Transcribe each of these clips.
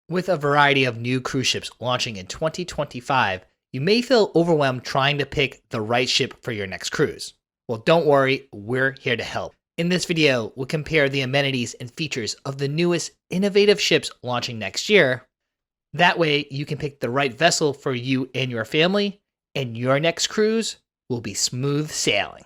With a variety of new cruise ships launching in 2025, you may feel overwhelmed trying to pick the right ship for your next cruise. Well, don't worry, we're here to help. In this video, we'll compare the amenities and features of the newest innovative ships launching next year. That way, you can pick the right vessel for you and your family, and your next cruise will be smooth sailing.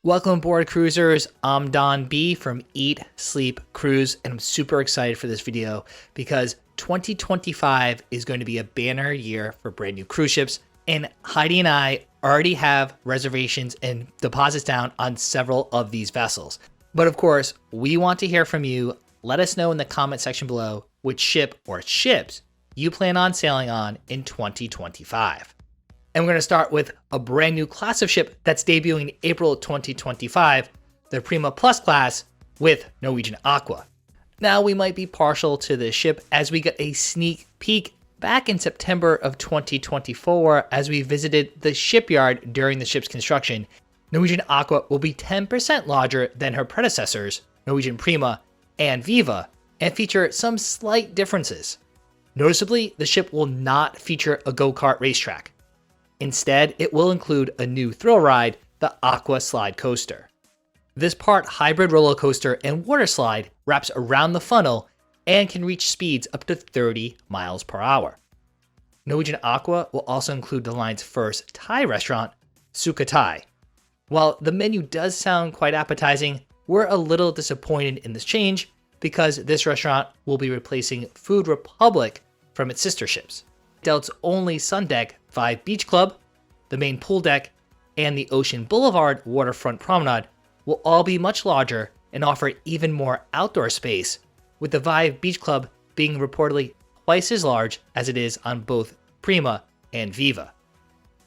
Welcome aboard, cruisers. I'm Don B from Eat, Sleep, Cruise, and I'm super excited for this video because 2025 is going to be a banner year for brand new cruise ships, and Heidi and I already have reservations and deposits down on several of these vessels. But of course, we want to hear from you. Let us know in the comment section below which ship or ships you plan on sailing on in 2025. And we're going to start with a brand new class of ship that's debuting April 2025, the Prima Plus class with Norwegian Aqua. Now, we might be partial to this ship as we got a sneak peek back in September of 2024 as we visited the shipyard during the ship's construction. Norwegian Aqua will be 10% larger than her predecessors, Norwegian Prima and Viva, and feature some slight differences. Noticeably, the ship will not feature a go-kart racetrack. Instead, it will include a new thrill ride, the Aqua Slide Coaster. This part hybrid roller coaster and water slide wraps around the funnel and can reach speeds up to 30 miles per hour. Norwegian Aqua will also include the line's first Thai restaurant, Suka Thai. While the menu does sound quite appetizing, we're a little disappointed in this change because this restaurant will be replacing Food Republic from its sister ships. Delta's only sun deck, 5 Beach Club, the main pool deck, and the Ocean Boulevard waterfront promenade will all be much larger and offer even more outdoor space, with the Vive Beach Club being reportedly twice as large as it is on both Prima and Viva.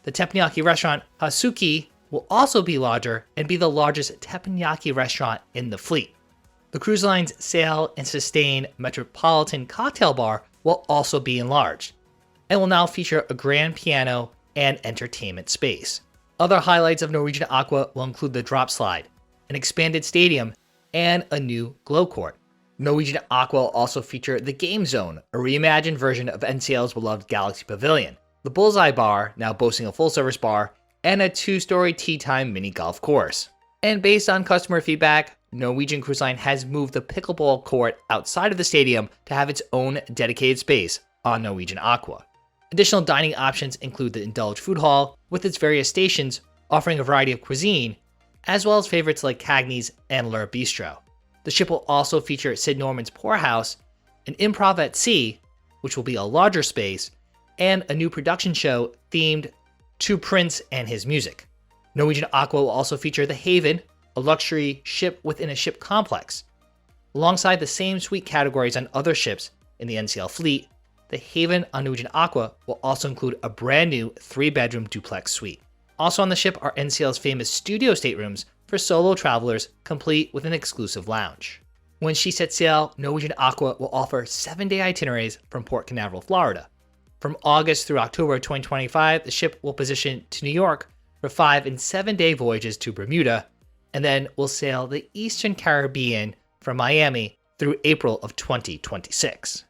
The teppanyaki restaurant Hasuki will also be larger and be the largest teppanyaki restaurant in the fleet. The cruise line's Sail and Sustain Metropolitan Cocktail Bar will also be enlarged, and will now feature a grand piano and entertainment space. Other highlights of Norwegian Aqua will include the drop slide, an expanded stadium, and a new glow court. Norwegian Aqua will also feature the Game Zone, a reimagined version of NCL's beloved Galaxy Pavilion, the Bullseye Bar, now boasting a full-service bar, and a 2-story tea time mini golf course. And based on customer feedback, Norwegian Cruise Line has moved the pickleball court outside of the stadium to have its own dedicated space on Norwegian Aqua. Additional dining options include the Indulge Food Hall with its various stations offering a variety of cuisine, as well as favorites like Cagney's and Lure Bistro. The ship will also feature Sid Norman's Poorhouse, an Improv at Sea, which will be a larger space, and a new production show themed to Prince and his music. Norwegian Aqua will also feature the Haven, a luxury ship within a ship complex. Alongside the same suite categories on other ships in the NCL fleet, the Haven on Norwegian Aqua will also include a brand new 3-bedroom duplex suite. Also on the ship are NCL's famous studio staterooms for solo travelers, complete with an exclusive lounge. When she sets sail, Norwegian Aqua will offer 7-day itineraries from Port Canaveral, Florida. From August through October 2025, the ship will position to New York for 5- and 7-day voyages to Bermuda, and then will sail the Eastern Caribbean from Miami through April of 2026.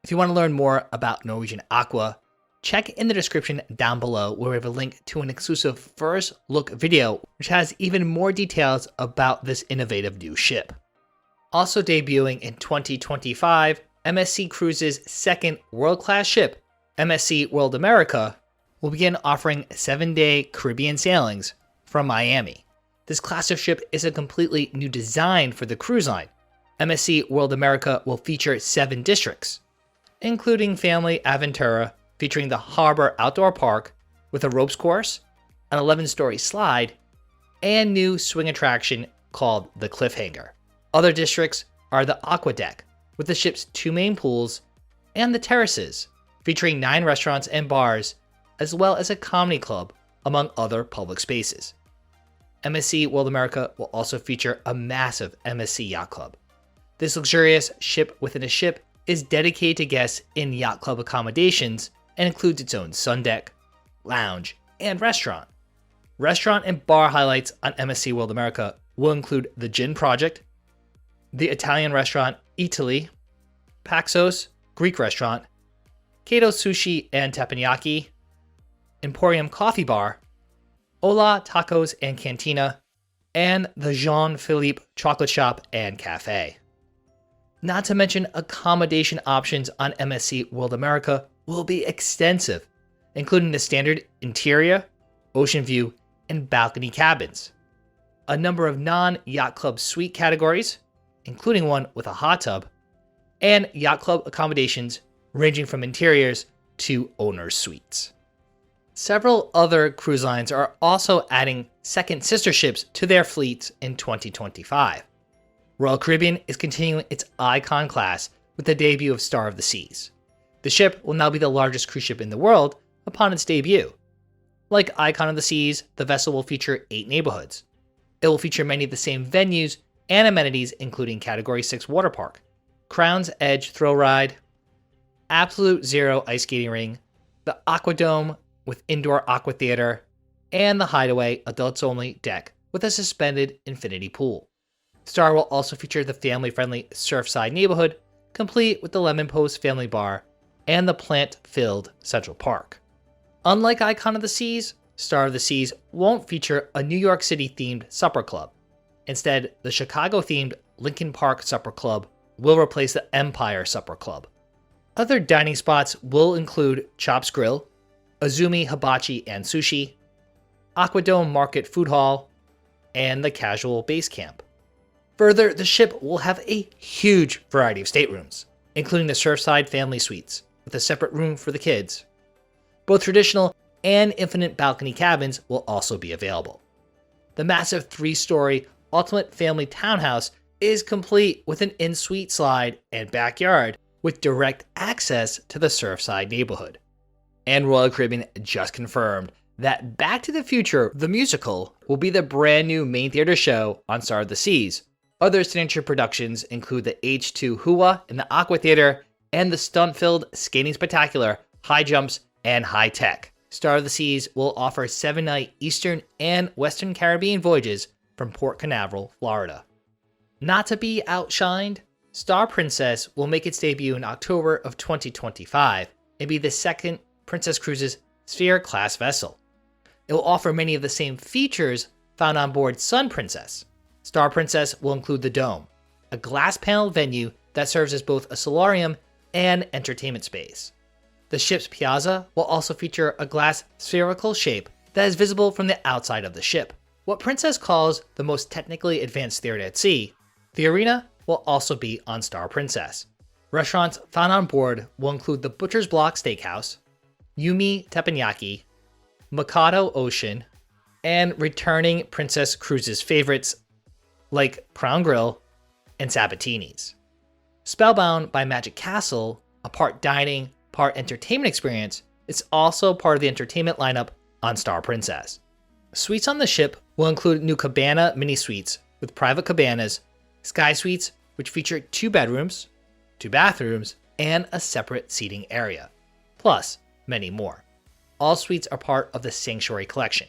If you want to learn more about Norwegian Aqua, check in the description down below where we have a link to an exclusive first look video which has even more details about this innovative new ship. Also debuting in 2025, MSC Cruises' second world-class ship, MSC World America, will begin offering 7-day Caribbean sailings from Miami. This class of ship is a completely new design for the cruise line. MSC World America will feature 7 districts, including Family Aventura, featuring the Harbor Outdoor Park with a ropes course, an 11-story slide, and new swing attraction called the Cliffhanger. Other districts are the Aqua Deck, with the ship's 2 main pools, and the Terraces, featuring 9 restaurants and bars, as well as a comedy club, among other public spaces. MSC World America will also feature a massive MSC Yacht Club. This luxurious ship within a ship is dedicated to guests in yacht club accommodations and includes its own sun deck, lounge, and restaurant. Restaurant and bar highlights on MSC World America will include the Gin Project, the Italian restaurant Italy, Paxos Greek restaurant, Kato Sushi and Teppanyaki, Emporium Coffee Bar, Ola Tacos and Cantina, and the Jean-Philippe Chocolate Shop and Cafe. Not to mention accommodation options on MSC World America will be extensive, including the standard interior, ocean view, and balcony cabins, a number of non-yacht club suite categories, including one with a hot tub, and yacht club accommodations ranging from interiors to owner's suites. Several other cruise lines are also adding second sister ships to their fleets in 2025. Royal Caribbean is continuing its Icon class with the debut of Star of the Seas. The ship will now be the largest cruise ship in the world upon its debut. Like Icon of the Seas, the vessel will feature 8 neighborhoods. It will feature many of the same venues and amenities, including Category 6 water park, Crown's Edge thrill ride, Absolute Zero ice skating ring, the Aquadome with indoor aqua theater, and the Hideaway adults-only deck with a suspended infinity pool. Star will also feature the family-friendly Surfside neighborhood, complete with the Lemon Post family bar and the plant-filled Central Park. Unlike Icon of the Seas, Star of the Seas won't feature a New York City-themed supper club. Instead, the Chicago-themed Lincoln Park Supper Club will replace the Empire Supper Club. Other dining spots will include Chops Grill, Azumi Hibachi and Sushi, Aquadome Market Food Hall, and the Casual Base Camp. Further, the ship will have a huge variety of staterooms, including the Surfside Family Suites, with a separate room for the kids. Both traditional and infinite balcony cabins will also be available. The massive 3-story Ultimate Family Townhouse is complete with an in-suite slide and backyard with direct access to the Surfside neighborhood. And Royal Caribbean just confirmed that Back to the Future, the musical, will be the brand new main theater show on Star of the Seas. Other signature productions include the H2 Hua in the Aqua Theater and the stunt-filled Skating Spectacular, High Jumps, and High Tech. Star of the Seas will offer 7-night Eastern and Western Caribbean voyages from Port Canaveral, Florida. Not to be outshined, Star Princess will make its debut in October of 2025 and be the second Princess Cruises Sphere-class vessel. It will offer many of the same features found on board Sun Princess. Star Princess will include the Dome, a glass-paneled venue that serves as both a solarium and entertainment space. The ship's piazza will also feature a glass spherical shape that is visible from the outside of the ship. What Princess calls the most technically advanced theater at sea, the arena will also be on Star Princess. Restaurants found on board will include the Butcher's Block Steakhouse, Yumi Teppanyaki, Mikado Ocean, and returning Princess Cruises favorites like Crown Grill and Sabatini's. Spellbound by Magic Castle, a part dining, part entertainment experience, is also part of the entertainment lineup on Star Princess. Suites on the ship will include new cabana mini suites with private cabanas, sky suites which feature 2 bedrooms, 2 bathrooms, and a separate seating area, plus many more. All suites are part of the Sanctuary Collection,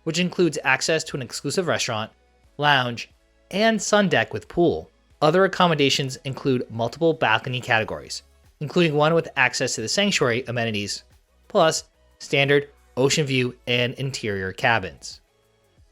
which includes access to an exclusive restaurant, lounge, and sun deck with pool. Other accommodations include multiple balcony categories, including one with access to the Sanctuary amenities, plus standard ocean view and interior cabins.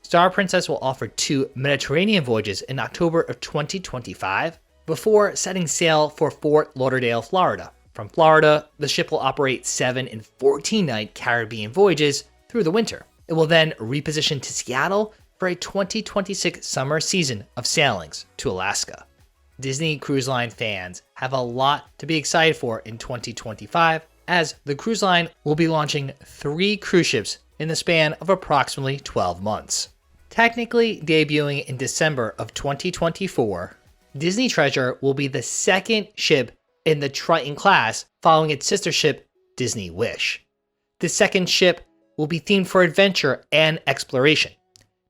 Star Princess will offer 2 Mediterranean voyages in October of 2025 before setting sail for Fort Lauderdale, Florida. From Florida, the ship will operate 7 and 14-night Caribbean voyages through the winter. It will then reposition to Seattle for a 2026 summer season of sailings to Alaska. Disney Cruise Line fans have a lot to be excited for in 2025, as the cruise line will be launching 3 cruise ships in the span of approximately 12 months. Technically debuting in December of 2024, Disney Treasure will be the second ship in the Triton class following its sister ship, Disney Wish. The second ship will be themed for adventure and exploration.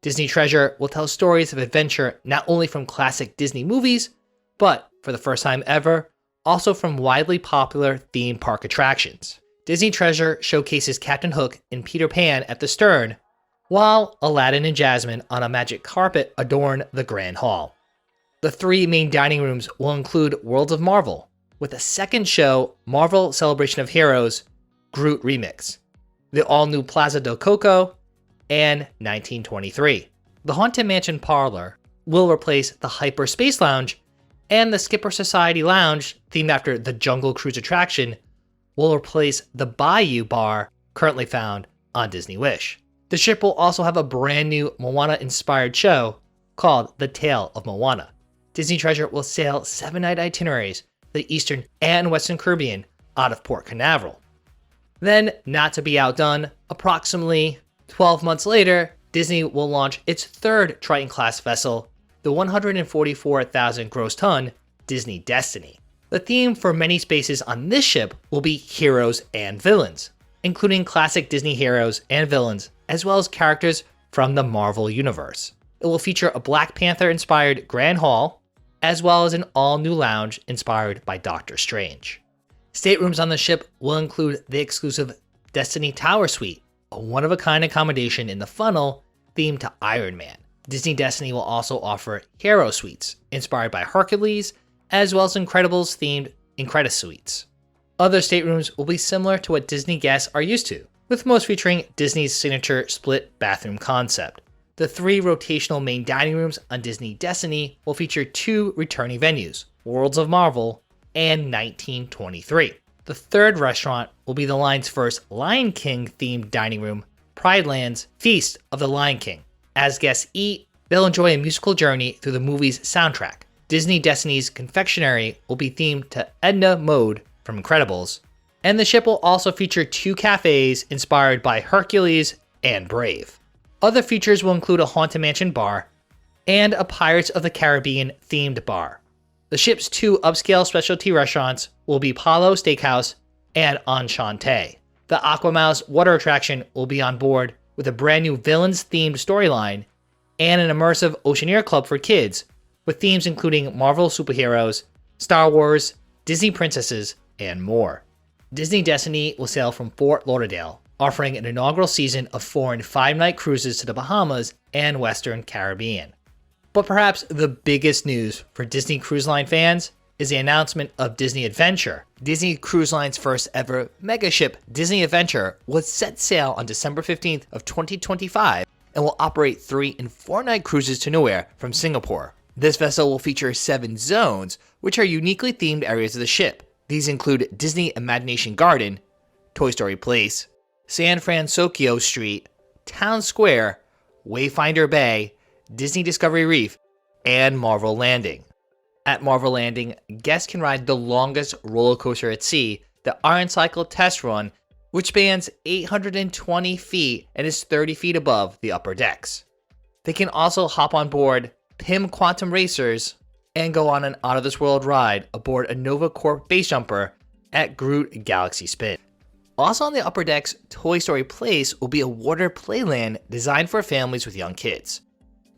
Disney Treasure will tell stories of adventure not only from classic Disney movies, but for the first time ever, also from widely popular theme park attractions. Disney Treasure showcases Captain Hook and Peter Pan at the stern, while Aladdin and Jasmine on a magic carpet adorn the Grand Hall. The 3 main dining rooms will include Worlds of Marvel, with a second show, Marvel Celebration of Heroes, Groot Remix, the all-new Plaza del Coco, and 1923. The Haunted Mansion Parlor will replace the Hyperspace Lounge, and the Skipper Society Lounge, themed after the Jungle Cruise attraction, will replace the Bayou Bar currently found on Disney Wish. The ship will also have a brand new Moana-inspired show called The Tale of Moana. Disney Treasure will sail 7-night itineraries to the Eastern and Western Caribbean out of Port Canaveral. Then, not to be outdone, approximately 12 months later, Disney will launch its 3rd Triton-class vessel, the 144,000 gross ton Disney Destiny. The theme for many spaces on this ship will be heroes and villains, including classic Disney heroes and villains, as well as characters from the Marvel Universe. It will feature a Black Panther-inspired Grand Hall, as well as an all-new lounge inspired by Doctor Strange. Staterooms on the ship will include the exclusive Destiny Tower Suite, a one-of-a-kind accommodation in the funnel themed to Iron Man. Disney Destiny will also offer Hero Suites, inspired by Hercules, as well as Incredibles-themed Incredis Suites. Other staterooms will be similar to what Disney guests are used to, with most featuring Disney's signature split bathroom concept. The 3 rotational main dining rooms on Disney Destiny will feature 2 returning venues, Worlds of Marvel and 1923. The 3rd restaurant will be the line's first Lion King themed dining room, Pride Land's Feast of the Lion King. As guests eat, they'll enjoy a musical journey through the movie's soundtrack. Disney Destiny's confectionery will be themed to Edna Mode from Incredibles, and the ship will also feature 2 cafes inspired by Hercules and Brave. Other features will include a Haunted Mansion bar and a Pirates of the Caribbean themed bar. The ship's 2 upscale specialty restaurants will be Palo Steakhouse and Enchante. The Aquamouse water attraction will be on board with a brand new villains-themed storyline and an immersive Oceania Club for kids, with themes including Marvel superheroes, Star Wars, Disney princesses, and more. Disney Destiny will sail from Fort Lauderdale, offering an inaugural season of 4- and 5-night cruises to the Bahamas and Western Caribbean. But perhaps the biggest news for Disney Cruise Line fans is the announcement of Disney Adventure. Disney Cruise Line's first ever mega ship, Disney Adventure, was set sail on December 15th of 2025 and will operate 3- and 4-night cruises to nowhere from Singapore. This vessel will feature 7 zones, which are uniquely themed areas of the ship. These include Disney Imagination Garden, Toy Story Place, San Francisco Street, Town Square, Wayfinder Bay, Disney Discovery Reef, and Marvel Landing. At Marvel Landing, guests can ride the longest roller coaster at sea, the Iron Cycle Test Run, which spans 820 feet and is 30 feet above the upper decks. They can also hop on board PIM Quantum Racers and go on an out-of-this-world ride aboard a Nova Corp base jumper at Groot Galaxy Spin. Also on the upper decks, Toy Story Place will be a water playland designed for families with young kids.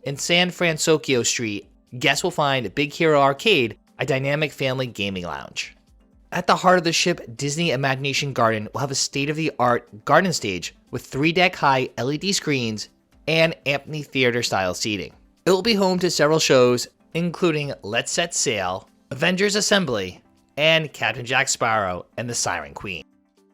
In San Francisco Street, guests will find Big Hero Arcade, a dynamic family gaming lounge. At the heart of the ship, Disney Imagination Garden will have a state-of-the-art garden stage with 3-deck-high LED screens and amphitheater-style seating. It will be home to several shows, including Let's Set Sail, Avengers Assembly, and Captain Jack Sparrow and the Siren Queen.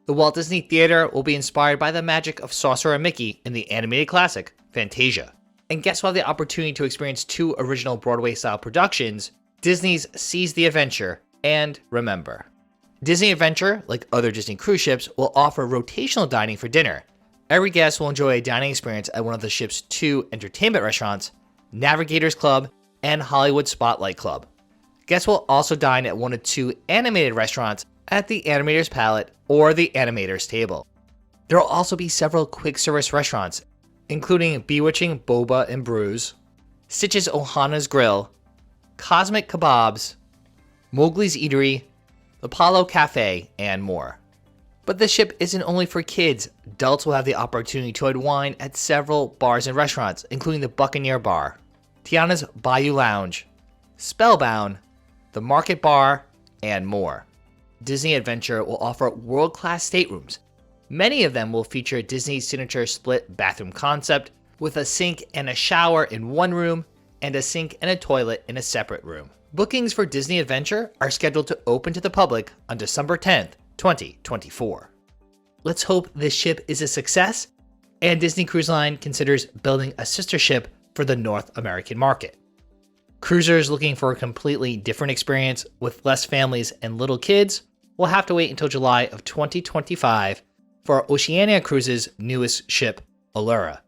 The Walt Disney Theater will be inspired by the magic of Sorcerer Mickey in the animated classic, Fantasia. And guests will have the opportunity to experience 2 original Broadway-style productions, Disney's Seize the Adventure and Remember. Disney Adventure, like other Disney cruise ships, will offer rotational dining for dinner. Every guest will enjoy a dining experience at one of the ship's 2 entertainment restaurants, Navigators Club and Hollywood Spotlight Club. Guests will also dine at one of 2 animated restaurants at the Animator's Palette or the Animator's Table. There will also be several quick service restaurants, including Bewitching Boba and Brews, Stitch's Ohana's Grill, Cosmic Kebabs, Mowgli's Eatery, the Apollo Cafe, and more. But this ship isn't only for kids. Adults will have the opportunity to unwind at several bars and restaurants, including the Buccaneer Bar, Tiana's Bayou Lounge, Spellbound, the Market Bar, and more. Disney Adventure will offer world-class staterooms. Many of them will feature Disney's signature split bathroom concept, with a sink and a shower in one room and a sink and a toilet in a separate room. Bookings for Disney Adventure are scheduled to open to the public on December 10th, 2024. Let's hope this ship is a success and Disney Cruise Line considers building a sister ship for the North American market. Cruisers looking for a completely different experience with less families and little kids will have to wait until July of 2025 for Oceania Cruises' newest ship, Allura.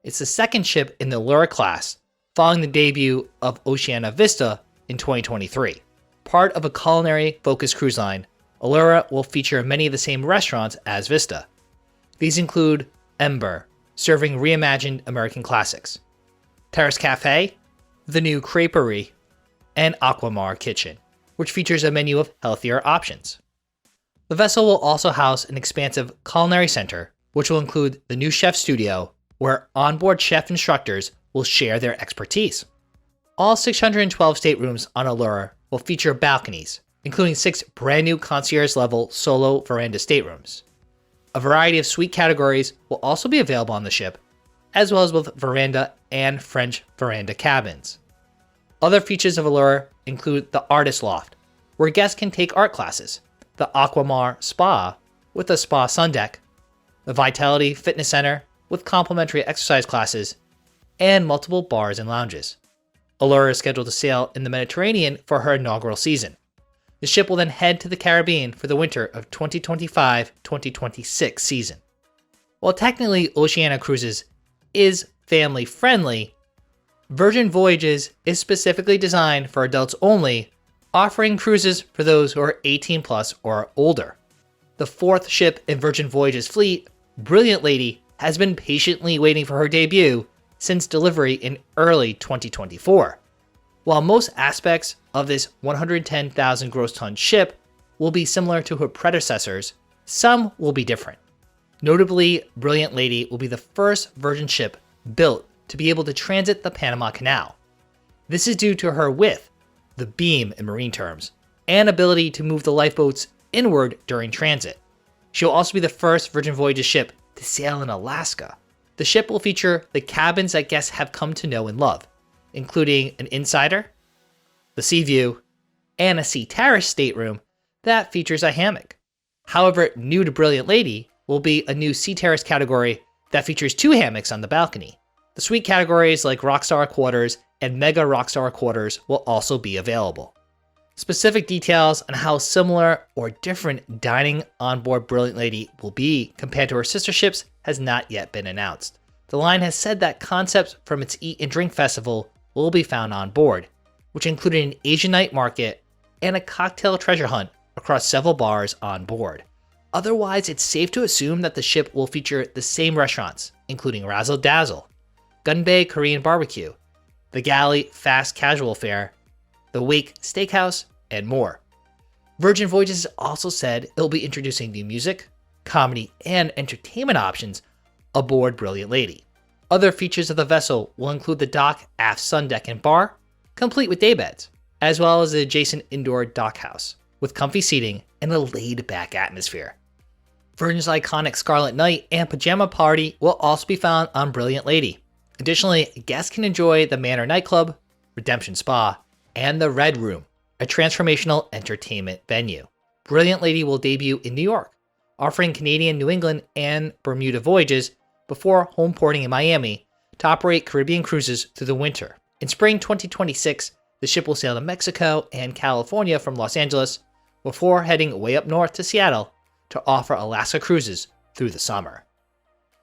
It's the second ship in the Allura class, following the debut of Oceania Vesta in 2023. Part of a culinary-focused cruise line, Allura will feature many of the same restaurants as Vesta. These include Ember, serving reimagined American classics, Terrace Cafe, the new Creperie, and Aquamar Kitchen, which features a menu of healthier options. The vessel will also house an expansive culinary center, which will include the new chef studio, where onboard chef instructors will share their expertise. All 612 staterooms on Allura will feature balconies, including 6 brand new concierge-level solo veranda staterooms. A variety of suite categories will also be available on the ship, as well as with veranda and French veranda cabins. Other features of Allura include the Artist Loft, where guests can take art classes, the Aquamar Spa with a spa sun deck, the Vitality Fitness Center with complimentary exercise classes, and multiple bars and lounges. Allura is scheduled to sail in the Mediterranean for her inaugural season. The ship will then head to the Caribbean for the winter of 2025-2026 season. While technically Oceania Cruises is family-friendly, Virgin Voyages is specifically designed for adults only, offering cruises for those who are 18 plus or older. The 4th ship in Virgin Voyages' fleet, Brillant Lady, has been patiently waiting for her debut since delivery in early 2024. While most aspects of this 110,000 gross ton ship will be similar to her predecessors, some will be different. Notably, Brillant Lady will be the first Virgin ship built to be able to transit the Panama Canal. This is due to her width, the beam in marine terms, and ability to move the lifeboats inward during transit. She will also be the first Virgin Voyages ship to sail in Alaska. The ship will feature the cabins that guests have come to know and love, including an insider, the sea view, and a sea terrace stateroom that features a hammock. However, new to Brillant Lady will be a new sea terrace category that features 2 hammocks on the balcony. The suite categories like Rockstar Quarters and Mega Rockstar Quarters will also be available. Specific details on how similar or different dining on board Brillant Lady will be compared to her sister ships has not yet been announced. The line has said that concepts from its Eat and Drink Festival will be found on board, which included an Asian night market and a cocktail treasure hunt across several bars on board. Otherwise, it's safe to assume that the ship will feature the same restaurants, including Razzle Dazzle, Gunbay Korean Barbecue, the Galley Fast Casual Fare, the Wake Steakhouse, and more. Virgin Voyages has also said it'll be introducing new music, comedy, and entertainment options aboard Brillant Lady. Other features of the vessel will include the dock aft sun deck and bar, complete with daybeds, as well as the adjacent indoor dock house, with comfy seating and a laid-back atmosphere. Virgin's iconic Scarlet Night and Pajama Party will also be found on Brillant Lady. Additionally, guests can enjoy the Manor Nightclub, Redemption Spa, and the Red Room, a transformational entertainment venue. Brillant Lady will debut in New York, offering Canadian New England and Bermuda voyages before home porting in Miami to operate Caribbean cruises through the winter. In spring 2026, the ship will sail to Mexico and California from Los Angeles before heading way up north to Seattle to offer Alaska cruises through the summer.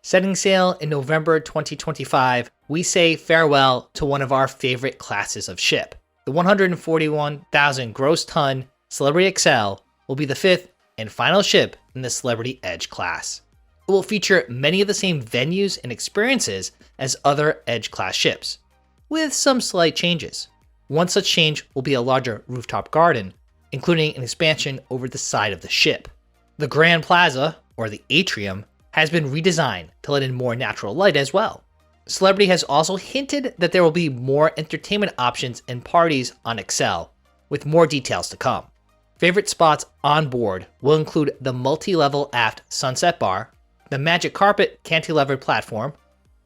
Setting sail in November 2025, we say farewell to one of our favorite classes of ship. The 141,000 gross ton Celebrity Xcel will be the 5th and final ship in the Celebrity Edge class. It will feature many of the same venues and experiences as other Edge class ships, with some slight changes. One such change will be a larger rooftop garden, including an expansion over the side of the ship. The Grand Plaza, or the atrium, has been redesigned to let in more natural light as well. Celebrity has also hinted that there will be more entertainment options and parties on Xcel, with more details to come. Favorite spots on board will include the multi-level aft sunset bar, the magic carpet cantilevered platform,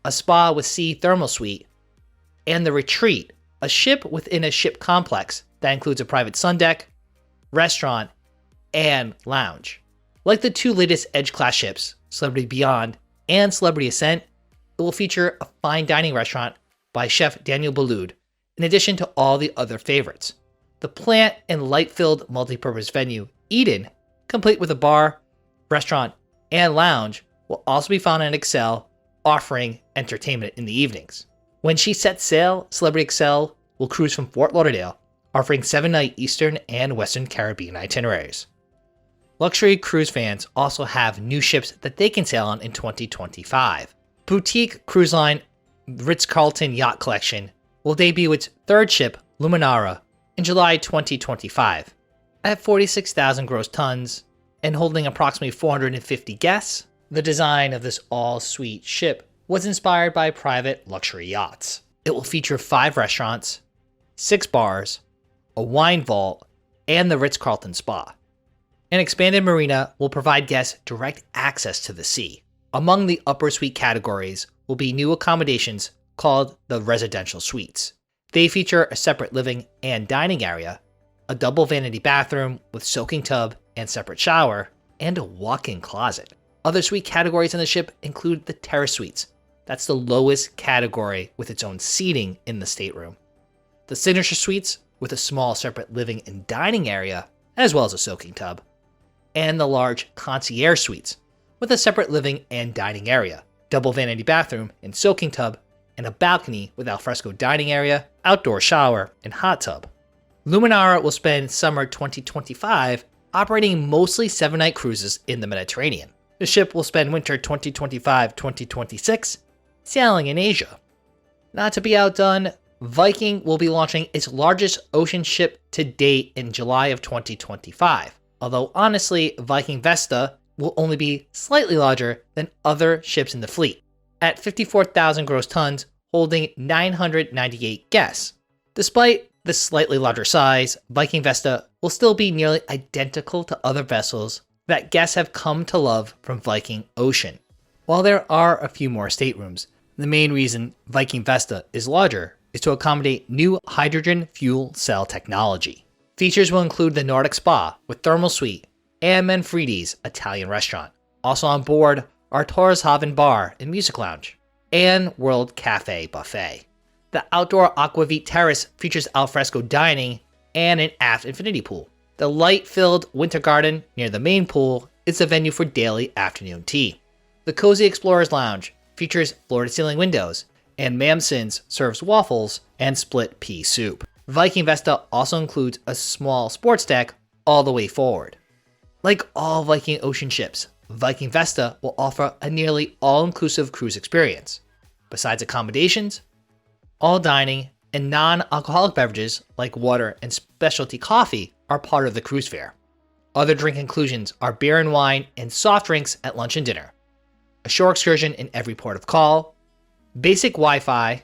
a spa with sea thermal suite, and the Retreat, a ship within a ship complex that includes a private sun deck, restaurant, and lounge. Like the two latest Edge-class ships, Celebrity Beyond and Celebrity Ascent, it will feature a fine dining restaurant by Chef Daniel Boulud, in addition to all the other favorites. The plant and light-filled multi-purpose venue, Eden, complete with a bar, restaurant, and lounge, will also be found in Xcel, offering entertainment in the evenings. When she sets sail, Celebrity Xcel will cruise from Fort Lauderdale, offering 7-night Eastern and Western Caribbean itineraries. Luxury cruise fans also have new ships that they can sail on in 2025. Boutique cruise line Ritz Carlton Yacht Collection will debut its third ship, Luminara, in July 2025. At 46,000 gross tons and holding approximately 450 guests, the design of this all-suite ship was inspired by private luxury yachts. It will feature 5 restaurants, 6 bars, a wine vault, and the Ritz-Carlton Spa. An expanded marina will provide guests direct access to the sea. Among the upper suite categories will be new accommodations called the residential suites. They feature a separate living and dining area, a double vanity bathroom with soaking tub and separate shower, and a walk-in closet. Other suite categories in the ship include the terrace suites. That's the lowest category with its own seating in the stateroom. The signature suites with a small separate living and dining area, as well as a soaking tub. And the large concierge suites with a separate living and dining area, double vanity bathroom and soaking tub, and a balcony with alfresco dining area, outdoor shower, and hot tub. Luminara will spend summer 2025 operating mostly 7-night cruises in the Mediterranean. The ship will spend winter 2025-2026 sailing in Asia. Not to be outdone, Viking will be launching its largest ocean ship to date in July of 2025. Although honestly, Viking Vesta will only be slightly larger than other ships in the fleet, at 54,000 gross tons, holding 998 guests. Despite the slightly larger size, Viking Vesta will still be nearly identical to other vessels that guests have come to love from Viking Ocean. While there are a few more staterooms, the main reason Viking Vesta is larger is to accommodate new hydrogen fuel cell technology. Features will include the Nordic Spa with thermal suite and Manfredi's Italian restaurant. Also on board are Torreshaven Bar and Music Lounge and World Cafe Buffet. The outdoor Aquavit Terrace features alfresco dining and an aft infinity pool. The light-filled winter garden near the main pool is the venue for daily afternoon tea. The Cozy Explorers Lounge features floor-to-ceiling windows, and Mamson's serves waffles and split pea soup. Viking Vesta also includes a small sports deck all the way forward. Like all Viking Ocean ships, Viking Vesta will offer a nearly all-inclusive cruise experience. Besides accommodations, all dining and non-alcoholic beverages like water and specialty coffee are part of the cruise fare. Other drink inclusions are beer and wine and soft drinks at lunch and dinner, a shore excursion in every port of call, basic Wi-Fi,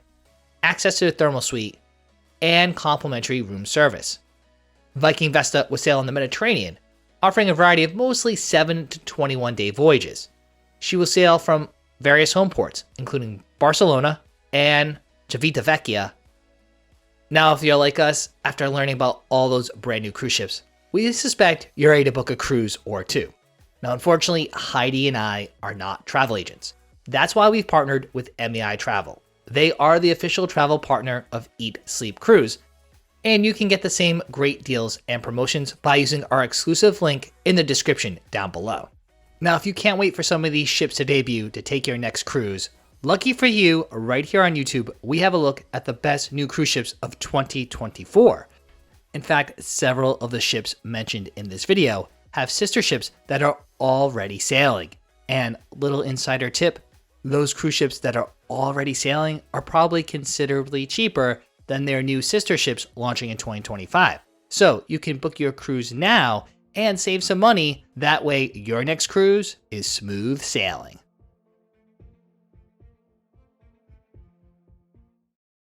access to the thermal suite, and complimentary room service. Viking Vesta will sail in the Mediterranean, offering a variety of mostly 7 to 21-day voyages. She will sail from various home ports, including Barcelona and Civitavecchia. Now, if you're like us, after learning about all those brand new cruise ships, we suspect you're ready to book a cruise or two. Now, unfortunately, Heidi and I are not travel agents. That's why we've partnered with MEI Travel. They are the official travel partner of Eat, Sleep, Cruise, and you can get the same great deals and promotions by using our exclusive link in the description down below. Now, if you can't wait for some of these ships to debut to take your next cruise, lucky for you, right here on YouTube, we have a look at the best new cruise ships of 2024. In fact, several of the ships mentioned in this video have sister ships that are already sailing. And little insider tip, those cruise ships that are already sailing are probably considerably cheaper than their new sister ships launching in 2025. So you can book your cruise now and save some money. That way your next cruise is smooth sailing.